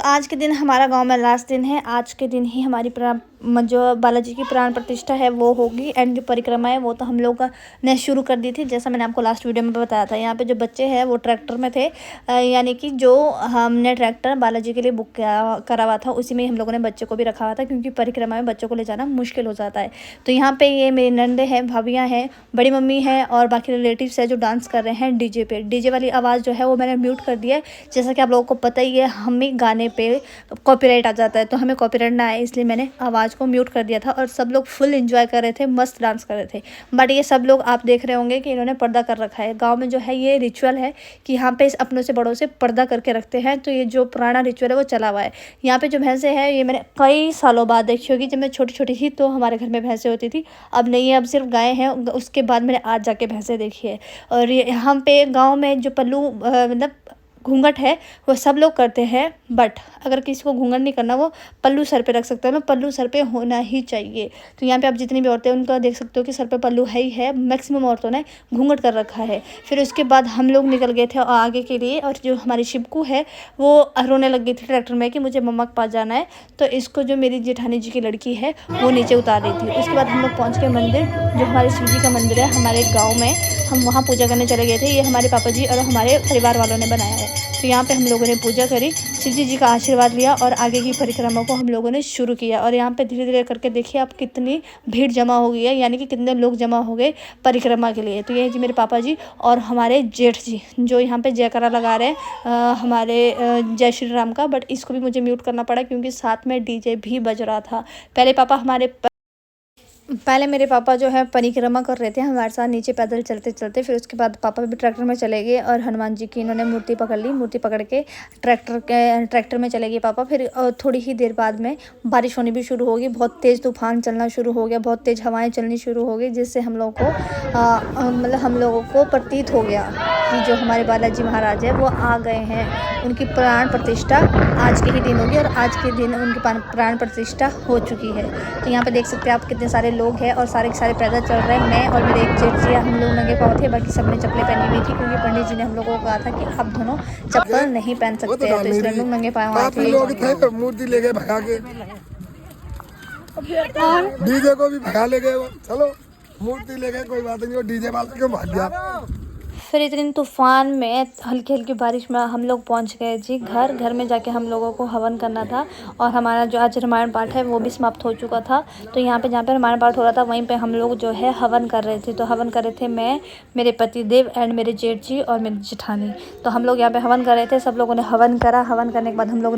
आज के दिन हमारा गांव में लास्ट दिन है। आज के दिन ही हमारी जो बालाजी की प्राण प्रतिष्ठा है वो होगी। एंड जो परिक्रमा है वो तो हम लोग ने शुरू कर दी थी, जैसा मैंने आपको लास्ट वीडियो में बताया था। यहाँ पे जो बच्चे हैं वो ट्रैक्टर में थे, यानी कि जो हमने ट्रैक्टर बालाजी के लिए बुक करा हुआ था उसी में हम लोगों ने बच्चे को भी रखा हुआ था, क्योंकि परिक्रमा में बच्चों को ले जाना मुश्किल हो जाता है। तो यहाँ पे ये मेरी नंदे हैं, भाभियाँ हैं, बड़ी मम्मी है और बाकी रिलेटिव्स है जो डांस कर रहे हैं डीजे पे। डीजे वाली आवाज़ जो है वो मैंने म्यूट कर दिया है। जैसा कि आप लोगों को पता ही है, हमें गाने पे कॉपीराइट आ जाता है, तो हमें कॉपीराइट ना आए इसलिए मैंने आवाज़ को म्यूट कर दिया था। और सब लोग फुल एंजॉय कर रहे थे, मस्त डांस कर रहे थे। बट ये सब लोग आप देख रहे होंगे कि इन्होंने पर्दा कर रखा है। गाँव में जो है ये रिचुअल है कि यहाँ पे अपनों से बड़ों से पर्दा करके रखते हैं। तो ये जो पुराना रिचुअल है वो चला हुआ है। यहाँ पे जो भैंसें हैं ये मैंने कई सालों बाद देखी होगी। जब मैं छोटी छोटी थी तो हमारे घर में भैंसें होती थी, अब नहीं है, अब सिर्फ गायें हैं। उसके बाद मैंने आज जाके भैंसें देखी है। और ये यहाँ पे गाँव में जो पल्लू मतलब घूंघट है वो सब लोग करते हैं, बट अगर किसी को घूंघट नहीं करना वो पल्लू सर पे रख सकते हैं ना, पल्लू सर पे होना ही चाहिए। तो यहाँ पे आप जितनी भी औरतें उनका देख सकते हो कि सर पे पल्लू है ही है। मैक्सिमम औरतों ने घूंघट कर रखा है। फिर उसके बाद हम लोग निकल गए थे आगे के लिए, और जो हमारी शिबकू है वो रोने लग गई थी ट्रैक्टर में कि मुझे मम्मा के पास जाना है। तो इसको जो मेरी जेठानी जी की लड़की है वो नीचे उतार रही थी। उसके बाद हम लोग पहुँच गए मंदिर, जो हमारे शिव जी का मंदिर है हमारे गाँव में। हम वहाँ पूजा करने चले गए थे। ये हमारे पापा जी और हमारे परिवार वालों ने बनाया है। तो यहाँ पे हम लोगों ने पूजा करी, शिव जी का आशीर्वाद लिया और आगे की परिक्रमा को हम लोगों ने शुरू किया। और यहाँ पे धीरे धीरे करके देखिए आप कितनी भीड़ जमा हो गई है, यानी कि कितने लोग जमा हो गए परिक्रमा के लिए। तो ये जी मेरे पापा जी और हमारे जेठ जी जो यहाँ पे जयकारा लगा रहे हैं हमारे जय श्री राम का। बट इसको भी मुझे म्यूट करना पड़ा क्योंकि साथ में डीजे भी बज रहा था। पहले मेरे पापा जो है परिक्रमा कर रहे थे हमारे साथ नीचे पैदल चलते चलते। फिर उसके बाद पापा भी ट्रैक्टर में चले गए और हनुमान जी की इन्होंने मूर्ति पकड़ ली। मूर्ति पकड़ के ट्रैक्टर में चले गए पापा। फिर थोड़ी ही देर बाद में बारिश होनी भी शुरू हो गई। बहुत तेज़ तूफान चलना शुरू हो गया, बहुत तेज़ हवाएं चलनी शुरू हो गई, जिससे हम लोगों को प्रतीत हो गया कि जो हमारे बालाजी महाराज है वो आ गए हैं। उनकी प्राण प्रतिष्ठा आज के ही दिन होगी और आज के दिन उनकी प्राण प्रतिष्ठा हो चुकी है। तो यहाँ पे देख सकते हैं आप कितने सारे लोग हैं और सारे के सारे पैदल चल रहे हैं। मैं और मेरे एक जेठ जी हम लोग नंगे पाँव थे, बाकी सबने चप्पलें पहनी हुई थी क्योंकि पंडित जी ने हम लोगों को कहा था कि आप दोनों चप्पल नहीं पहन सकते हैं। तो इसलिए हम लोग नंगे पाँव आए थे। मूर्ति ले गए भगा के, डीजे को भी भगा ले गए। चलो मूर्ति ले गए, कोई बात नहीं, डीजे वाला क्यों भाग गया। फिर इतनी तूफान में हल्की हल्की बारिश में हम लोग पहुंच गए जी घर में जाके हम लोगों को हवन करना था। और हमारा जो आज रामायण पाठ है वो भी समाप्त हो चुका था। तो यहाँ पे जहाँ पे रामायण पाठ हो रहा था वहीं पे हम लोग जो है हवन कर रहे थे। तो हवन कर रहे थे मैं, मेरे पति देव एंड मेरे जेठ जी और मेरी जेठानी। तो हम लोग यहाँ पे हवन कर रहे थे। सब लोगों ने हवन करा। हवन करने के बाद हम लोग